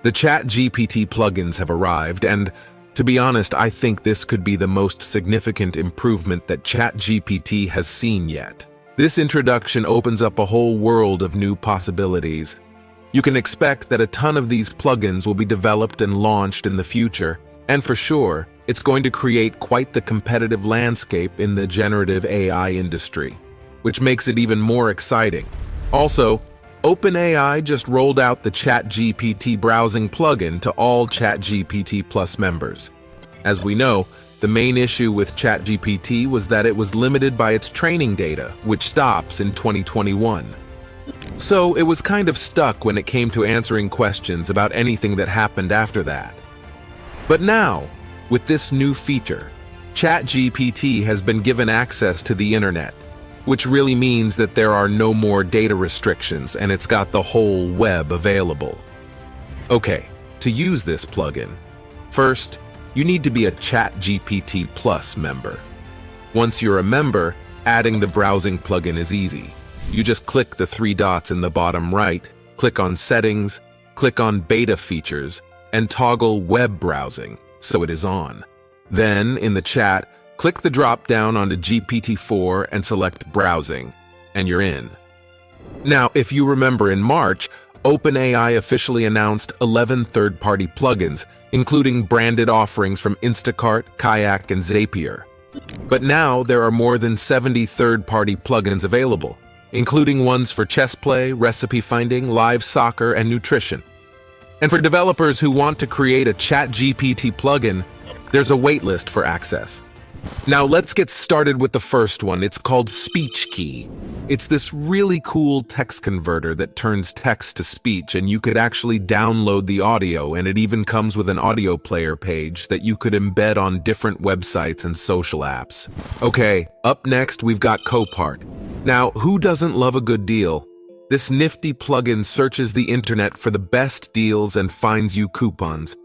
The ChatGPT plugins have arrived, and to be honest, I think this could be the most significant improvement that ChatGPT has seen yet. This introduction opens up a whole world of new possibilities. You can expect that a ton of these plugins will be developed and launched in the future, and for sure, it's going to create quite the competitive landscape in the generative AI industry, which makes it even more exciting. Also, OpenAI just rolled out the ChatGPT browsing plugin to all ChatGPT Plus members. As we know, the main issue with ChatGPT was that it was limited by its training data, which stops in 2021. So it was kind of stuck when it came to answering questions about anything that happened after that. But now, with this new feature, ChatGPT has been given access to the internet, which really means that there are no more data restrictions and it's got the whole web available. Okay, to use this plugin, first, you need to be a ChatGPT Plus member. Once you're a member, adding the browsing plugin is easy. You just click the 3 dots in the bottom right, click on Settings, click on Beta Features, and toggle Web Browsing, so it is on. Then, in the chat, click the drop-down onto GPT-4 and select Browsing, and you're in. Now, if you remember in March, OpenAI officially announced 11 third-party plugins, including branded offerings from Instacart, Kayak, and Zapier. But now there are more than 70 third-party plugins available, including ones for chess play, recipe finding, live soccer, and nutrition. And for developers who want to create a ChatGPT plugin, there's a waitlist for access. Now let's get started with the first one. It's called SpeechKey. It's this really cool text converter that turns text to speech, and you could actually download the audio, and it even comes with an audio player page that you could embed on different websites and social apps. Okay, up next we've got Copart. Now, who doesn't love a good deal? This nifty plugin searches the internet for the best deals and finds you coupons.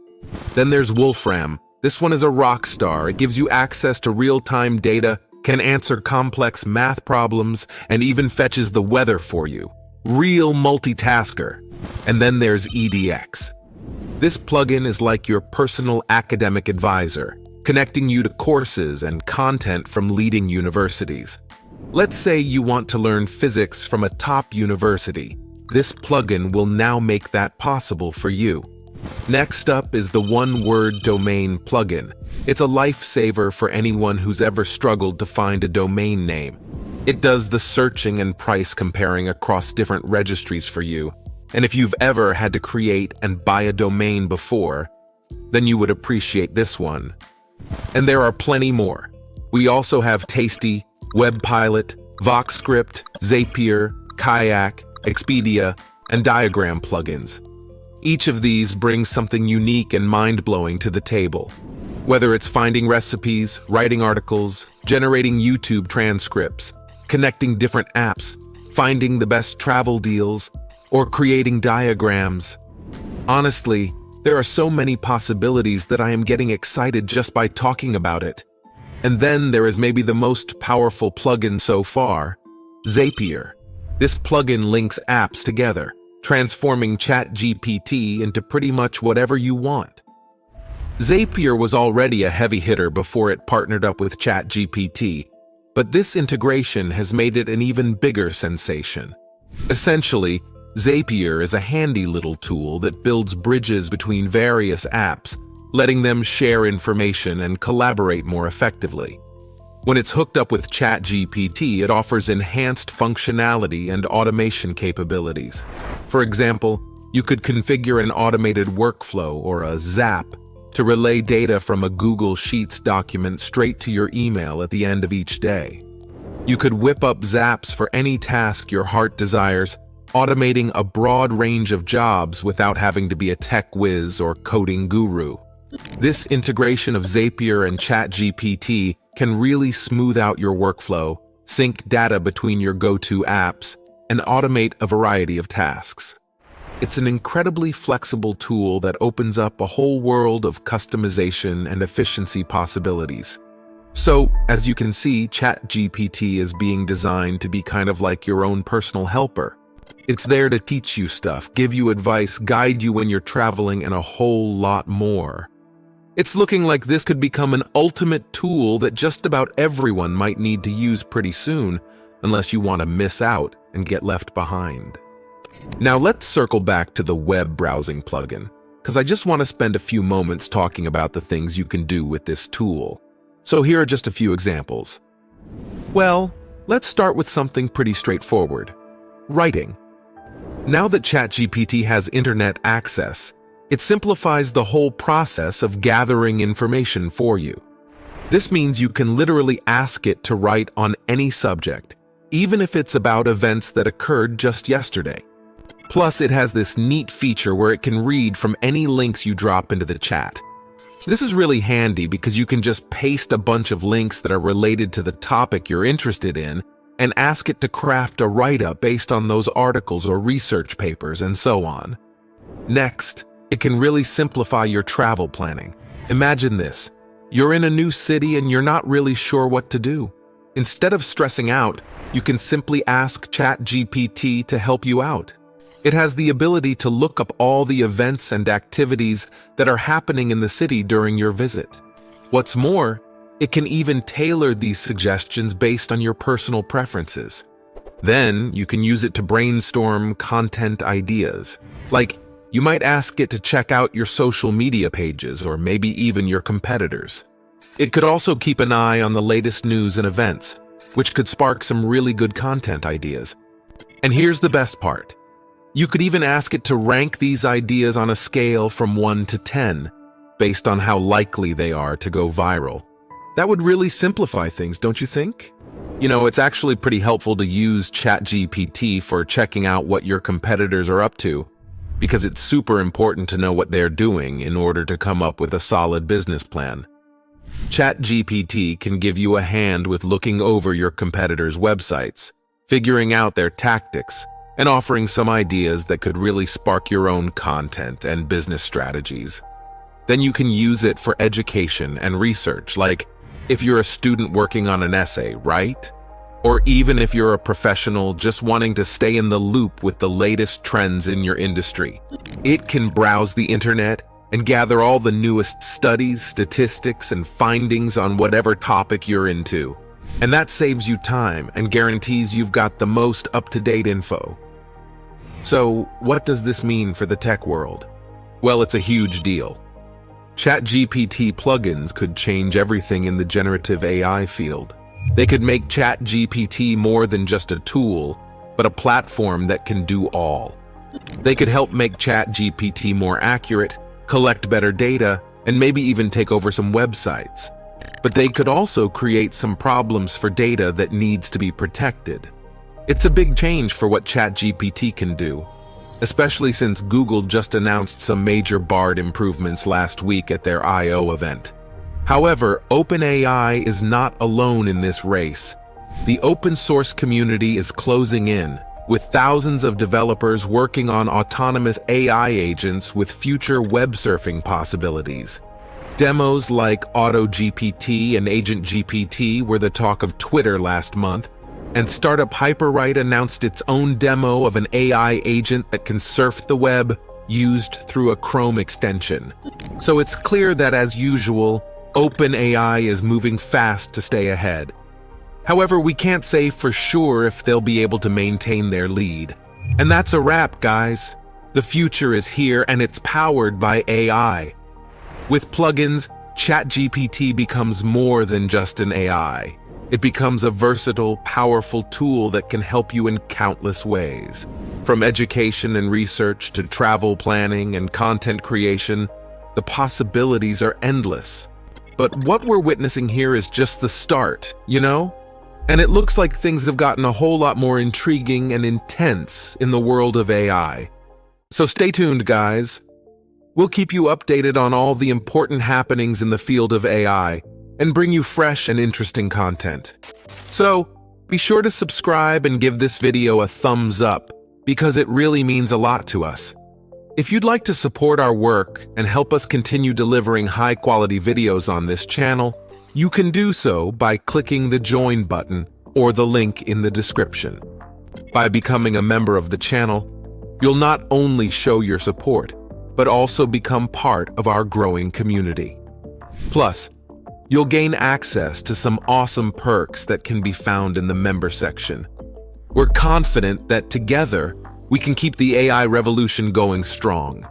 Then there's Wolfram. This one is a rock star. It gives you access to real-time data, can answer complex math problems, and even fetches the weather for you. Real multitasker. And then there's EDX. This plugin is like your personal academic advisor, connecting you to courses and content from leading universities. Let's say you want to learn physics from a top university. This plugin will now make that possible for you. Next up is the one-word domain plugin. It's a lifesaver for anyone who's ever struggled to find a domain name. It does the searching and price comparing across different registries for you. And if you've ever had to create and buy a domain before, then you would appreciate this one. And there are plenty more. We also have Tasty, WebPilot, VoxScript, Zapier, Kayak, Expedia, and Diagram plugins. Each of these brings something unique and mind-blowing to the table. Whether it's finding recipes, writing articles, generating YouTube transcripts, connecting different apps, finding the best travel deals, or creating diagrams. Honestly, there are so many possibilities that I am getting excited just by talking about it. And then there is maybe the most powerful plugin so far, Zapier. This plugin links apps together, transforming ChatGPT into pretty much whatever you want. Zapier was already a heavy hitter before it partnered up with ChatGPT, but this integration has made it an even bigger sensation. Essentially, Zapier is a handy little tool that builds bridges between various apps, letting them share information and collaborate more effectively. When it's hooked up with ChatGPT, it offers enhanced functionality and automation capabilities. For example, you could configure an automated workflow or a Zap to relay data from a Google Sheets document straight to your email at the end of each day. You could whip up Zaps for any task your heart desires, automating a broad range of jobs without having to be a tech whiz or coding guru. This integration of Zapier and ChatGPT can really smooth out your workflow, sync data between your go-to apps, and automate a variety of tasks. It's an incredibly flexible tool that opens up a whole world of customization and efficiency possibilities. So, as you can see, ChatGPT is being designed to be kind of like your own personal helper, It's there to teach you stuff, give you advice, guide you when you're traveling, and a whole lot more. It's looking like this could become an ultimate tool that just about everyone might need to use pretty soon, unless you want to miss out and get left behind. Now let's circle back to the web browsing plugin, because I just want to spend a few moments talking about the things you can do with this tool. So here are just a few examples. Well, let's start with something pretty straightforward: writing. Now that ChatGPT has internet access, it simplifies the whole process of gathering information for you. This means you can literally ask it to write on any subject, even if it's about events that occurred just yesterday. Plus, it has this neat feature where it can read from any links you drop into the chat. This is really handy because you can just paste a bunch of links that are related to the topic you're interested in and ask it to craft a write-up based on those articles or research papers and so on. Next, it can really simplify your travel planning. Imagine this: you're in a new city and you're not really sure what to do. Instead of stressing out, you can simply ask ChatGPT to help you out. It has the ability to look up all the events and activities that are happening in the city during your visit. What's more, it can even tailor these suggestions based on your personal preferences. Then, you can use it to brainstorm content ideas. Like, you might ask it to check out your social media pages or maybe even your competitors. It could also keep an eye on the latest news and events, which could spark some really good content ideas. And here's the best part: you could even ask it to rank these ideas on a scale from 1 to 10, based on how likely they are to go viral. That would really simplify things, don't you think? You know, it's actually pretty helpful to use ChatGPT for checking out what your competitors are up to, because it's super important to know what they're doing in order to come up with a solid business plan. ChatGPT can give you a hand with looking over your competitors' websites, figuring out their tactics, and offering some ideas that could really spark your own content and business strategies. Then you can use it for education and research, like if you're a student working on an essay, right? Or even if you're a professional just wanting to stay in the loop with the latest trends in your industry. It can browse the internet and gather all the newest studies, statistics, and findings on whatever topic you're into. And that saves you time and guarantees you've got the most up-to-date info. So, what does this mean for the tech world? Well, it's a huge deal. ChatGPT plugins could change everything in the generative AI field. They could make ChatGPT more than just a tool, but a platform that can do all. They could help make ChatGPT more accurate, collect better data, and maybe even take over some websites. But they could also create some problems for data that needs to be protected. It's a big change for what ChatGPT can do, especially since Google just announced some major BARD improvements last week at their I/O event. However, OpenAI is not alone in this race. The open source community is closing in, with thousands of developers working on autonomous AI agents with future web surfing possibilities. Demos like AutoGPT and AgentGPT were the talk of Twitter last month, and startup Hyperwrite announced its own demo of an AI agent that can surf the web used through a Chrome extension. So it's clear that, as usual, OpenAI is moving fast to stay ahead. However, we can't say for sure if they'll be able to maintain their lead. And that's a wrap, guys. The future is here and it's powered by AI. With plugins, ChatGPT becomes more than just an AI. It becomes a versatile, powerful tool that can help you in countless ways. From education and research to travel planning and content creation, the possibilities are endless. But what we're witnessing here is just the start, you know? And it looks like things have gotten a whole lot more intriguing and intense in the world of AI. So stay tuned, guys. We'll keep you updated on all the important happenings in the field of AI and bring you fresh and interesting content. So, be sure to subscribe and give this video a thumbs up, because it really means a lot to us. If you'd like to support our work and help us continue delivering high-quality videos on this channel, you can do so by clicking the Join button or the link in the description. By becoming a member of the channel, you'll not only show your support, but also become part of our growing community. Plus, you'll gain access to some awesome perks that can be found in the member section. We're confident that together, we can keep the AI revolution going strong.